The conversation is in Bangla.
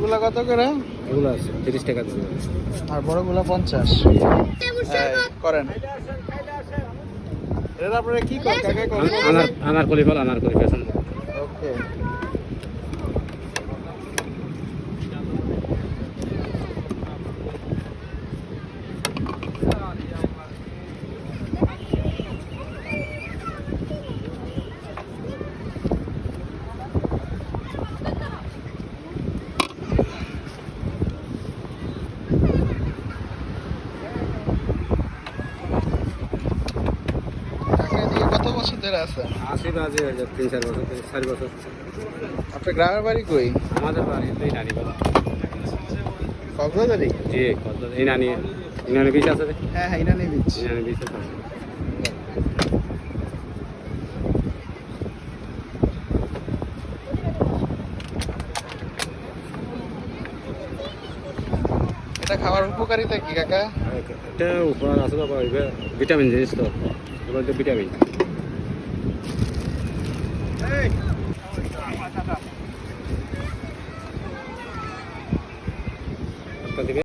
ছোটগুলা কত করে? এগুলো আছে 30 টাকা করে। আর বড়গুলা 50। করেন এটা আপনারা কি করেন কাকা? আনারকলি ফল, আনারকলি পেছন। ওকে। কত বছর ধরে আছে? 80 বাজে 3-4 বছর, 4 বছর। আপনার গ্রামের বাড়ি কই? আমাদের বাড়ি এই নানি বাবা। কক্সবাজারই? জি, এই নানি বিচ আছে রে। হ্যাঁ হ্যাঁ, ইনানি বিচ। নানি বিচ আছে। এটা খাওয়ার উপকারিতা কি কাকা? এটা উপকার আছে বাবা, ভিটামিন জিনিস তো, এগুলো ভিটামিন।